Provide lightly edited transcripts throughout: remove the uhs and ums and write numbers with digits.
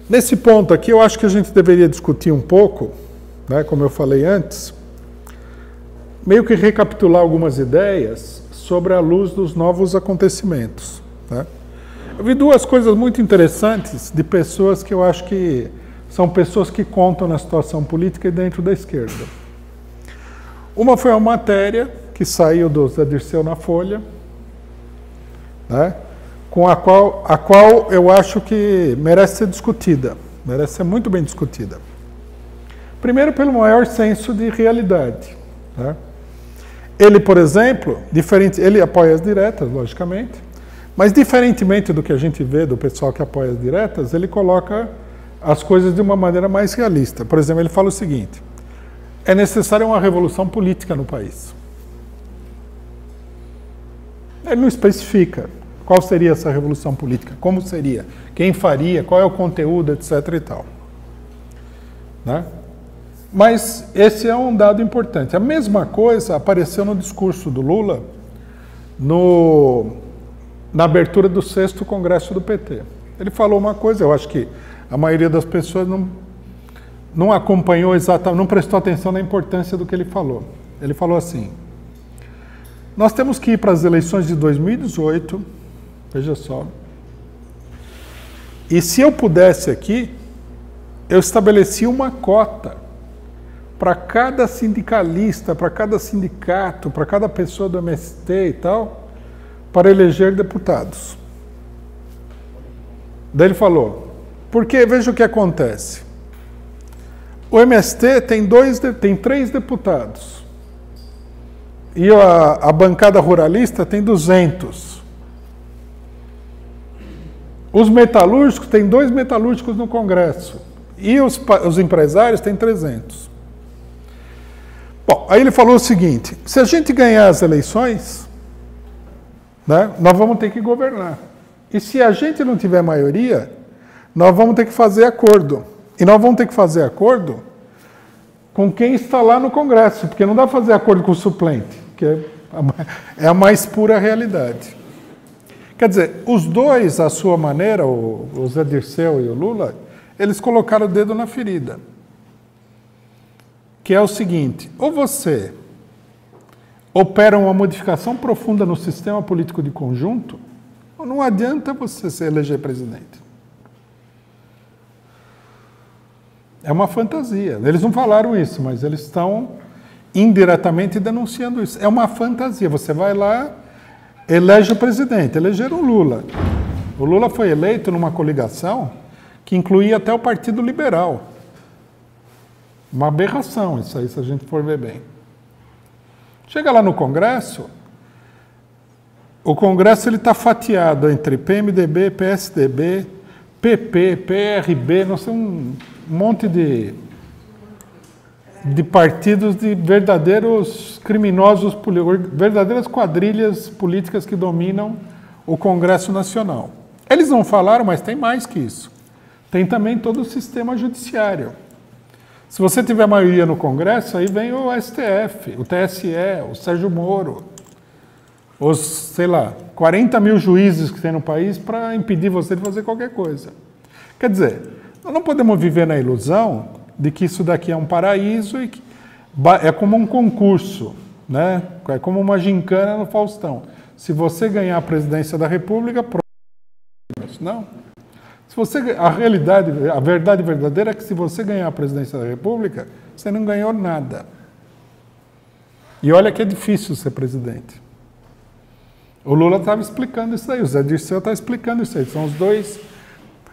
Nesse ponto aqui, eu acho que a gente deveria discutir um pouco, né, como eu falei antes, meio que recapitular algumas ideias sobre a luz dos novos acontecimentos. Né? Eu vi duas coisas muito interessantes de pessoas que eu acho que são pessoas que contam na situação política e dentro da esquerda. Uma foi uma matéria que saiu do Zé Dirceu na Folha, né, com a qual eu acho que merece ser discutida, merece ser muito bem discutida. Primeiro, pelo maior senso de realidade. Né? Ele, por exemplo, ele apoia as diretas, logicamente, mas diferentemente do que a gente vê do pessoal que apoia as diretas, ele coloca as coisas de uma maneira mais realista. Por exemplo, ele fala o seguinte: é necessária uma revolução política no país. Ele não especifica qual seria essa revolução política, como seria, quem faria, qual é o conteúdo, etc. e tal. Né? Mas esse é um dado importante. A mesma coisa apareceu no discurso do Lula na abertura do 6º Congresso do PT. Ele falou uma coisa, eu acho que a maioria das pessoas não acompanhou exatamente, não prestou atenção na importância do que ele falou. Ele falou assim: nós temos que ir para as eleições de 2018, veja só, e se eu pudesse aqui, eu estabeleci uma cota para cada sindicalista, para cada sindicato, para cada pessoa do MST e tal, para eleger deputados. Daí ele falou, porque veja o que acontece. O MST tem 3 deputados. E a bancada ruralista tem 200. Os metalúrgicos, tem 2 metalúrgicos no Congresso. E os empresários têm 300. Bom, aí ele falou o seguinte: se a gente ganhar as eleições, né, nós vamos ter que governar. E se a gente não tiver maioria, nós vamos ter que fazer acordo. E nós vamos ter que fazer acordo com quem está lá no Congresso, porque não dá para fazer acordo com o suplente, que é a mais pura realidade. Quer dizer, os dois, à sua maneira, o Zé Dirceu e o Lula, eles colocaram o dedo na ferida. Que é o seguinte: ou você opera uma modificação profunda no sistema político de conjunto, ou não adianta você se eleger presidente. É uma fantasia. Eles não falaram isso, mas eles estão indiretamente denunciando isso. É uma fantasia. Você vai lá, elege o presidente. Elegeram o Lula. O Lula foi eleito numa coligação que incluía até o Partido Liberal. Uma aberração isso aí, se a gente for ver bem. Chega lá no Congresso, o Congresso está fatiado entre PMDB, PSDB, PP, PRB, não sei, um monte de partidos de verdadeiros criminosos, verdadeiras quadrilhas políticas que dominam o Congresso Nacional. Eles não falaram, mas tem mais que isso. Tem também todo o sistema judiciário. Se você tiver maioria no Congresso, aí vem o STF, o TSE, o Sérgio Moro, os, sei lá, 40 mil juízes que tem no país para impedir você de fazer qualquer coisa. Quer dizer, nós não podemos viver na ilusão de que isso daqui é um paraíso e que é como um concurso, né? É como uma gincana no Faustão. Se você ganhar a presidência da República, pronto. Não. A verdade verdadeira é que se você ganhar a presidência da República, você não ganhou nada. E olha que é difícil ser presidente. O Lula estava explicando isso aí, o Zé Dirceu está explicando isso aí. São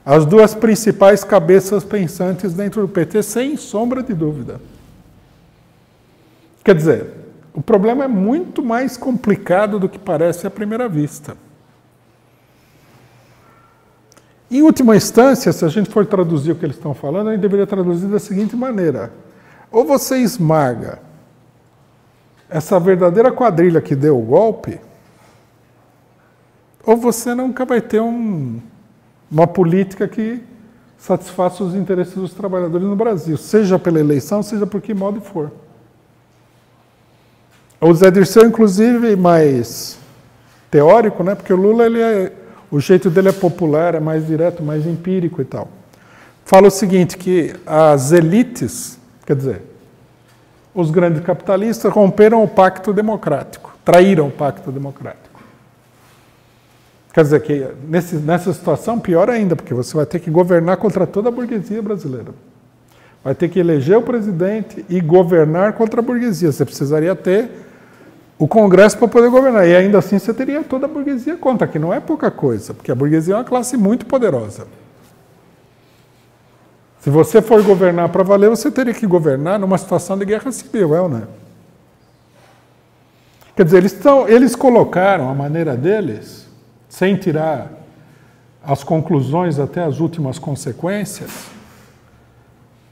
as duas principais cabeças pensantes dentro do PT, sem sombra de dúvida. Quer dizer, o problema é muito mais complicado do que parece à primeira vista. Em última instância, se a gente for traduzir o que eles estão falando, a gente deveria traduzir da seguinte maneira: ou você esmaga essa verdadeira quadrilha que deu o golpe, ou você nunca vai ter uma política que satisfaça os interesses dos trabalhadores no Brasil, seja pela eleição, seja por que modo for. O Zé Dirceu, inclusive, mais teórico, né? Porque o Lula, o jeito dele é popular, é mais direto, mais empírico e tal. fala o seguinte, que as elites, quer dizer, os grandes capitalistas romperam o pacto democrático, traíram o pacto democrático. Quer dizer que nessa situação, pior ainda, porque você vai ter que governar contra toda a burguesia brasileira. Vai ter que eleger o presidente e governar contra a burguesia. Você precisaria ter o Congresso para poder governar. E ainda assim você teria toda a burguesia contra, que não é pouca coisa, porque a burguesia é uma classe muito poderosa. Se você for governar para valer, você teria que governar numa situação de guerra civil, é ou não é? Quer dizer, eles colocaram a maneira deles, sem tirar as conclusões até as últimas consequências,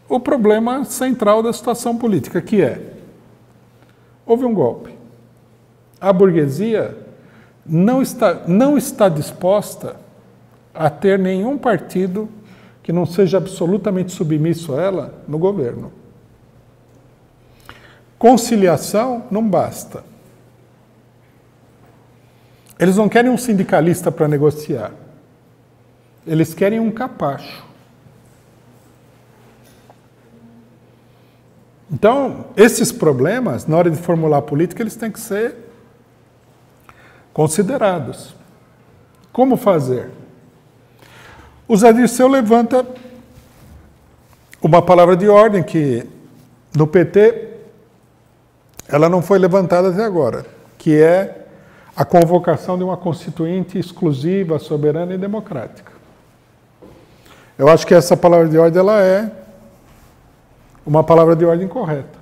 o problema central da situação política, que é, houve um golpe. A burguesia não está disposta a ter nenhum partido que não seja absolutamente submisso a ela no governo. Conciliação não basta. Eles não querem um sindicalista para negociar. Eles querem um capacho. Então, esses problemas, na hora de formular a política, eles têm que ser considerados. Como fazer? O Zé Dirceu levanta uma palavra de ordem que, no PT, ela não foi levantada até agora, que é a convocação de uma constituinte exclusiva, soberana e democrática. Eu acho que essa palavra de ordem ela é uma palavra de ordem correta.